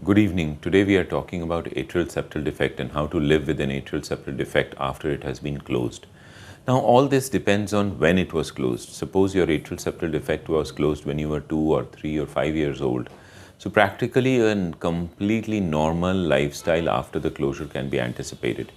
Good evening. Today we are talking about atrial septal defect and how to live with an atrial septal defect after it has been closed. Now all this depends on when it was closed. Suppose your atrial septal defect was closed when you were 2 or 3 or 5 years old. So practically a completely normal lifestyle after the closure can be anticipated,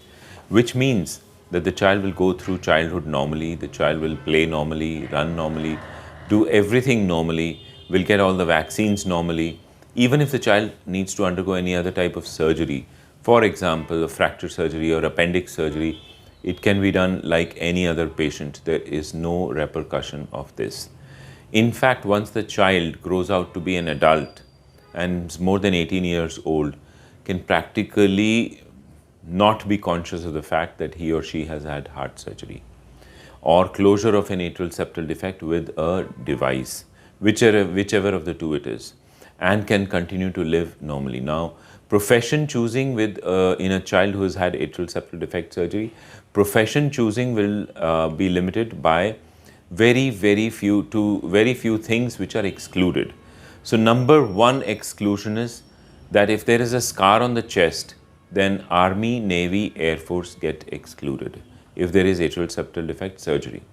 which means that the child will go through childhood normally, the child will play normally, run normally, do everything normally, will get all the vaccines normally. Even if the child needs to undergo any other type of surgery, for example, a fracture surgery or appendix surgery, it can be done like any other patient. There is no repercussion of this. In fact, once the child grows out to be an adult and is more than 18 years old, can practically not be conscious of the fact that he or she has had heart surgery or closure of an atrial septal defect with a device, whichever of the two it is, and can continue to live normally. Now, profession choosing with in a child who has had atrial septal defect surgery, profession choosing will be limited by very few things which are excluded. So number one exclusion is that if there is a scar on the chest, then Army, Navy, Air Force get excluded if there is atrial septal defect surgery.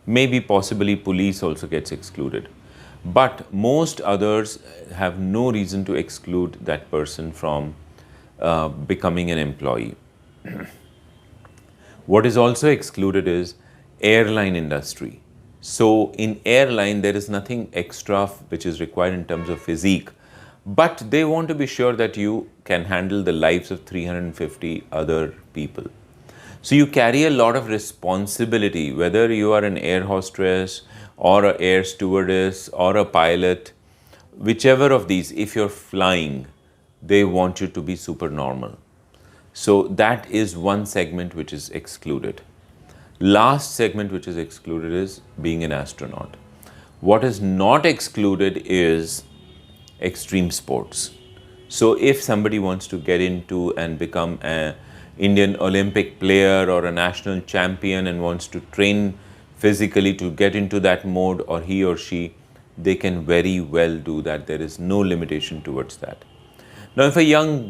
Maybe possibly police also gets excluded. But most others have no reason to exclude that person from becoming an employee. What is also excluded is airline industry. So in airline, there is nothing extra which is required in terms of physique, but they want to be sure that you can handle the lives of 350 other people. So you carry a lot of responsibility, whether you are an air hostess or an air stewardess or a pilot, whichever of these, if you're flying, they want you to be super normal. So that is one segment which is excluded. Last segment which is excluded is being an astronaut. What is not excluded is extreme sports. So if somebody wants to get into and become an Indian Olympic player or a national champion and wants to train physically to get into that mode, or he or she, they can very well do that. There is no limitation towards that. Now, if a young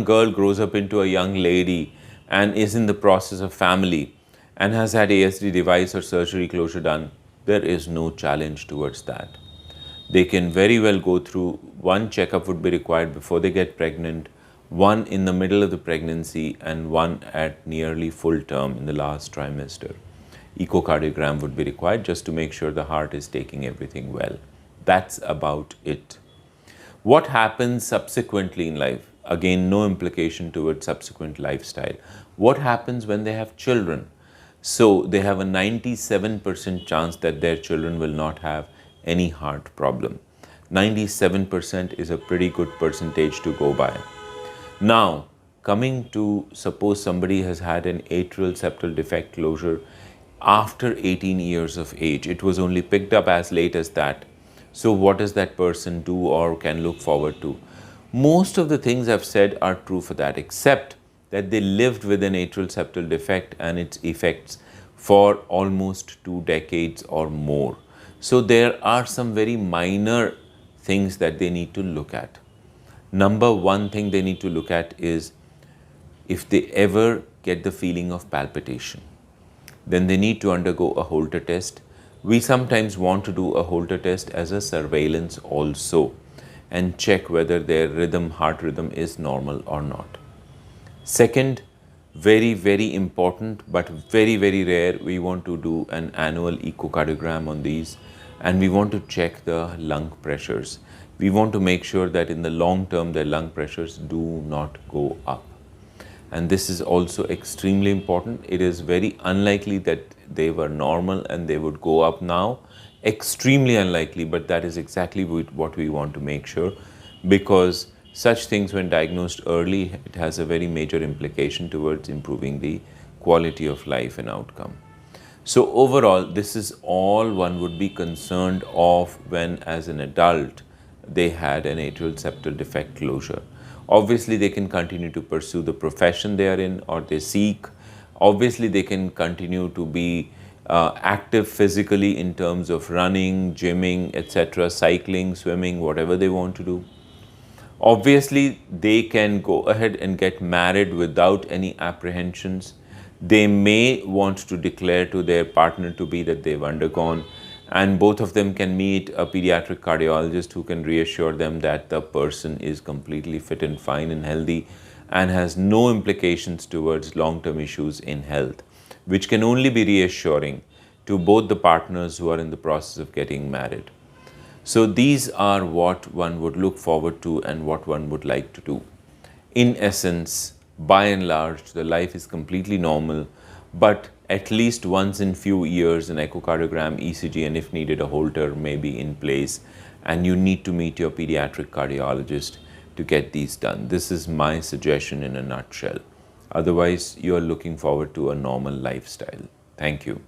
girl grows up into a young lady and is in the process of family and has had ASD device or surgery closure done, there is no challenge towards that. They can very well go through one checkup would be required before they get pregnant, one in the middle of the pregnancy, and one at nearly full term in the last trimester. Echocardiogram would be required just to make sure the heart is taking everything well. That's about it. What happens subsequently in life? Again, no implication towards subsequent lifestyle. What happens when they have children? So they have a 97% chance that their children will not have any heart problem. 97% is a pretty good percentage to go by. Now, coming to suppose somebody has had an atrial septal defect closure after 18 years of age. It was only picked up as late as that. So what does that person do or can look forward to? Most of the things I've said are true for that, except that they lived with an atrial septal defect and its effects for almost 2 decades or more. So there are some very minor things that they need to look at. Number one thing they need to look at is if they ever get the feeling of palpitation, then they need to undergo a Holter test. We sometimes want to do a Holter test as a surveillance also and check whether their heart rhythm is normal or not. Second, very important but very rare, we want to do an annual echocardiogram on these, and we want to check the lung pressures. We want to make sure that in the long term their lung pressures do not go up. And this is also extremely important. It is very unlikely that they were normal and they would go up now. Extremely unlikely, but that is exactly what we want to make sure, because such things, when diagnosed early, it has a very major implication towards improving the quality of life and outcome. So overall, this is all one would be concerned of when, as an adult, they had an atrial septal defect closure. Obviously, they can continue to pursue the profession they are in or they seek. Obviously, they can continue to be active physically in terms of running, gymming, etc., cycling, swimming, whatever they want to do. Obviously, they can go ahead and get married without any apprehensions. They may want to declare to their partner to be that they've undergone, and both of them can meet a pediatric cardiologist who can reassure them that the person is completely fit and fine and healthy and has no implications towards long-term issues in health, which can only be reassuring to both the partners who are in the process of getting married. So these are what one would look forward to and what one would like to do. In essence, by and large, the life is completely normal, but at least once in few years, an echocardiogram, ECG, and if needed, a Holter may be in place, and you need to meet your pediatric cardiologist to get these done. This is my suggestion in a nutshell. Otherwise, you are looking forward to a normal lifestyle. Thank you.